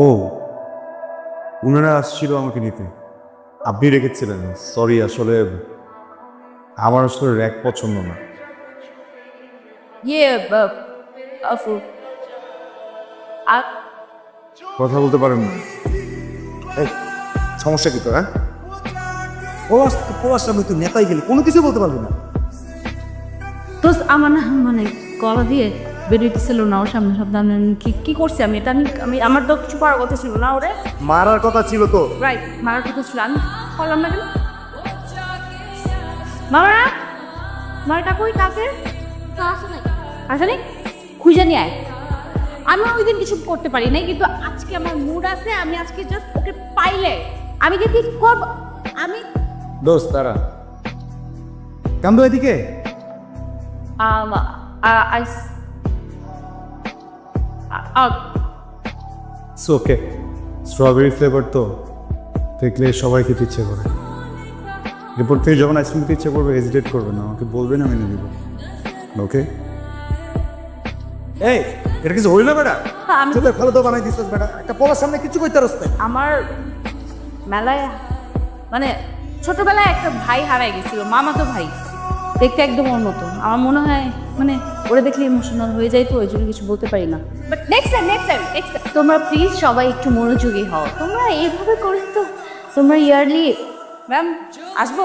ও, উনারা আসছিল আমাকে নিতে। আপনি রেখেছিলেন? সরি, আসলে আমার আসলে র্যাক পছন্দ না। ইয়ে আফু কথা বলতে পারেন না? এই সমস্যা কি তোর? হ্যাঁ, পলাশ সামনে তুই নেতাই গেলি, কোনো কিছু বলতে পারবি না। তো আমার না মানে গলা দিয়ে বেরিয়েছিল না ওর সামনে সাবধানে কি করছি আমি এটা আমি আমার তো কিছু করার কথা ছিল না ওরে। মারার কথা ছিল তো। রাইট, মারার কথা ছিল, আমি করলাম না কেন? মারা মারাটা কই কাকে আসলে খুঁজে নিয়ে আয়। আমি ওই দিন কিছু করতে পারি নাই, কিন্তু আজকে আমার মুড আছে, আমি আজকে জাস্ট ওকে পাইলে আমি যে কি করব। আমি দোস্ত তারা কান্দো এদিকে। ওকে, স্ট্রবেরি ফ্লেভার তো দেখলে সবাই খেতে ইচ্ছে করে। এরপর থেকে যখন আইসক্রিম খেতে ইচ্ছে করবে হেজিটেট করবেন না, আমাকে বলবেন, আমি এনে দিব। ওকে? এই এটা কিছু হইল বেটা? আমি তোদের ভালো তো বানাই দিছিস বেটা, একটা পলার সামনে কিছু কইতে রস্তে। আমার মেলায় মানে ছোটবেলায় একটা ভাই হারাই গেছিল, মামাতো ভাই, দেখতে একদম ওর মতো। আমার মনে হয় মানে ওরা দেখলে ইমোশনাল হয়ে যায়, তো ওই জন্য কিছু বলতে পারি না। বাট নেক্সট টাইম তোমরা প্লিজ সবাই একটু মনোযোগী হও। তোমরা এইভাবে করে তো তোমরা ইয়ারলি ম্যাম আসবো?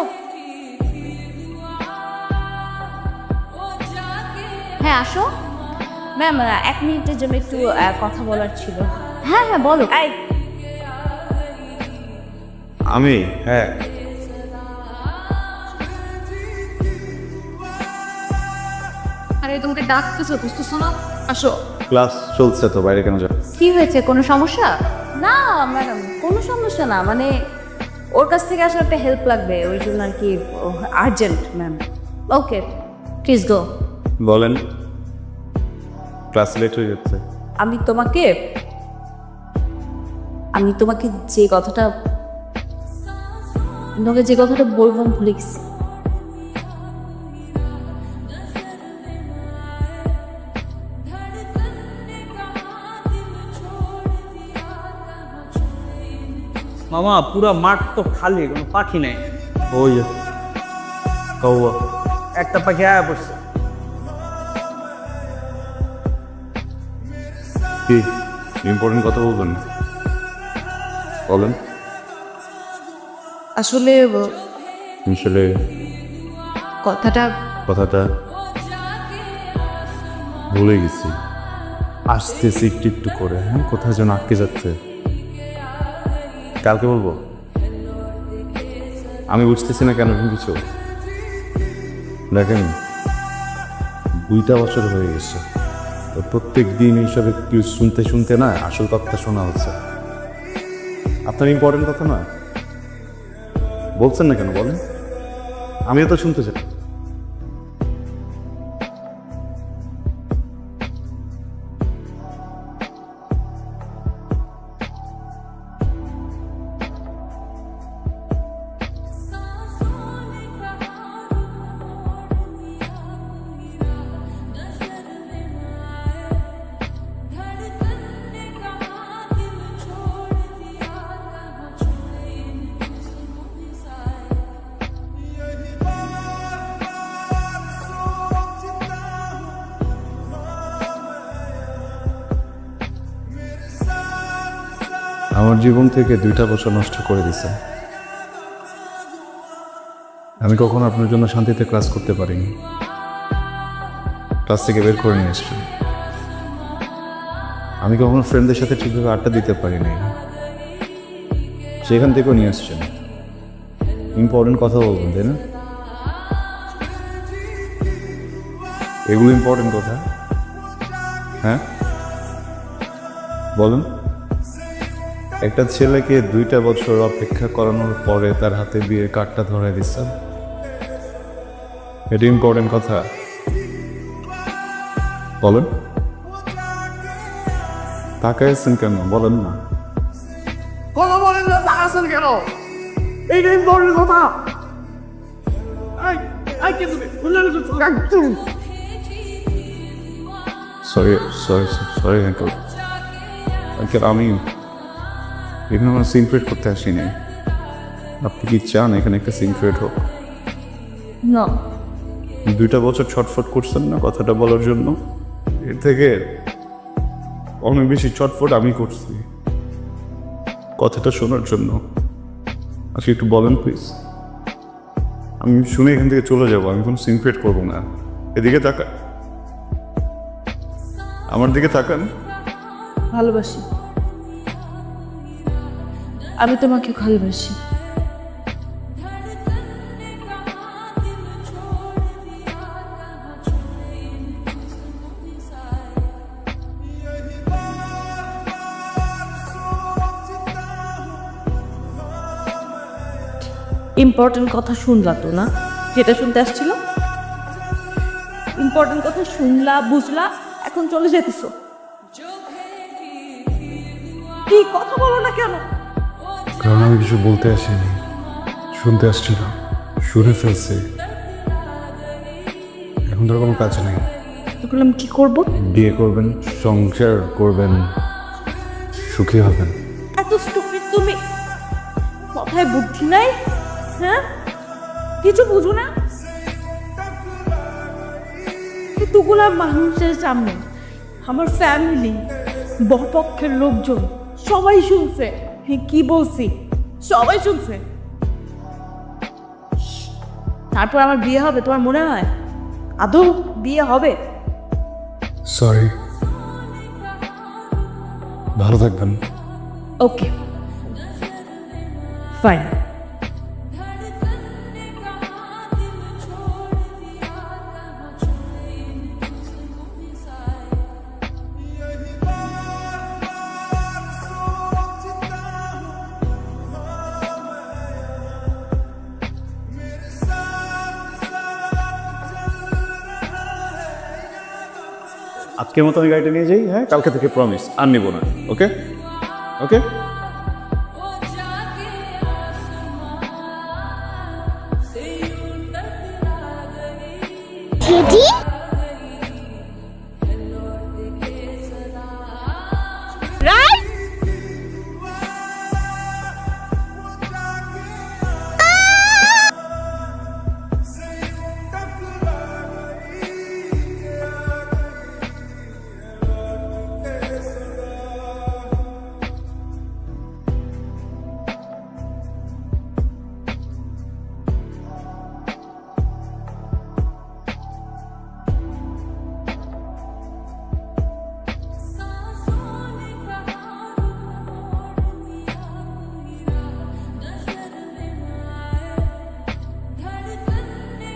হ্যাঁ আসো ম্যাম, 1 মিনিটের জন্য একটু কথা বলার ছিল। হ্যাঁ হ্যাঁ বলো। আমি হ্যাঁ আরে তোমাকে ডাকতেছো, বুঝতেছো না? আসো। ক্লাস চলছে তো, বাইরে কেন যা? কি হয়েছে, কোনো সমস্যা? না ম্যাডাম, কোনো সমস্যা না, মানে ওর কাছ থেকে আসলে একটা হেল্প লাগবে, ওই জন্য আর কি, আর্জেন্ট ম্যাম। ওকে প্লিজ গো। বলেন। ক্লাস লেট হয়ে যাচ্ছে। আমি তোমাকে যে কথাটা বলবো ভুলে গেছি। মামা পুরা মাঠ তো খালি, কোনো পাখি নাই। ওই যে কৌয়া। একটা পাখি আয়া পড়ছে। কি ইম্পর্টেন্ট কথা বলবেন? বলেন। আসলে আসলে কথাটা ভুলে গেছি। আসতেছি একটু একটু করে। হ্যাঁ, কোথায় যেন আটকে যাচ্ছে। কালকে বলবো। আমি বুঝতেছি না কেন কিছু। দেখেন, 2টা বছর হয়ে গেছে, তো প্রত্যেক দিন এইসব একটু শুনতে শুনতে না আসল কথা শোনা হচ্ছে। আপনার ইম্পর্টেন্ট কথা না, বলছেন না কেন বলেন? আমিও তো শুনতে চাই। আমার জীবন থেকে 2টা বছর নষ্ট করে দিছে। আমি কখনো আপনার জন্য শান্তিতে ক্লাস করতে পারিনি। ক্লাস থেকে বের করে নিয়ে এসছি। আমি কখনো ফ্রেন্ডদের সাথে ঠিকভাবে আড্ডা দিতে পারিনি, সেখান থেকেও নিয়ে আসছেন। ইম্পর্টেন্ট কথা বলবেন, তাই না? এগুলো ইম্পর্টেন্ট কথা। হ্যাঁ বলেন। একটা ছেলেকে 2টা বছর অপেক্ষা করানোর পরে তার হাতে বিয়ের কার্ডটা ধরে দিচ্ছেন, এটা ইম্পর্টেন্ট কথা। বলেন। তাকায় আছেন কেন বলেন না? কথা বলেন না, তাকাছেন কেন? এইটা ইম্পর্টেন্ট কথা। Sorry sorry sorry uncle. Uncle আমি এখানে আমরা সিন ক্রিয়েট করতে আসি নাই। আপনি কি চান এখানে একটা সিন ক্রিয়েট হোক? না 2টা বছর ছটফট করছেন না কথাটা বলার জন্য, এর থেকে অনেক বেশি ছটফট আমি করছি কথাটা শোনার জন্য। আচ্ছা একটু বলেন প্লিজ। আমি শুনে এখান থেকে চলে যাব, আমি কোনো সিন ক্রিয়েট করবো না। এদিকে তাকান, আমার দিকে তাকান। ভালোবাসি, আমি তোমাকে ভালোবাসি। ইম্পর্টেন্ট কথা শুনলা তো না, যেটা শুনতে আসছিল? ইম্পর্টেন্ট কথা শুনলা, বুঝলা, এখন চলে যেতেছো। কি কথা বলো না কেন? কারণ আমি কিছু বলতে আসিনি, শুনতে আসছিলাম, শুনে ফেলছি। এখন তো কোনো কাজ নেই। এখন আমি কি করবো? বিয়ে করবেন, সংসার করবেন, সুখী হবেন। এত স্টুপিড তুমি, মাথায় বুদ্ধি নাই? হ্যাঁ, কিছু বুঝো না? এতগুলা মানুষের সামনে আমার ফ্যামিলি, বরপক্ষের লোকজন সবাই শুনছে কি বলছি, সবাই শুনছে। তারপর আমার বিয়ে হবে তোমার মনে হয়? আদৌ বিয়ে হবে? সরি, ভালো থাকবেন। Okay fine. আজকের মতো আমি গাড়িটা নিয়ে যাই, হ্যাঁ? কালকে থেকে প্রমিস আর নিব না। ওকে ওকে।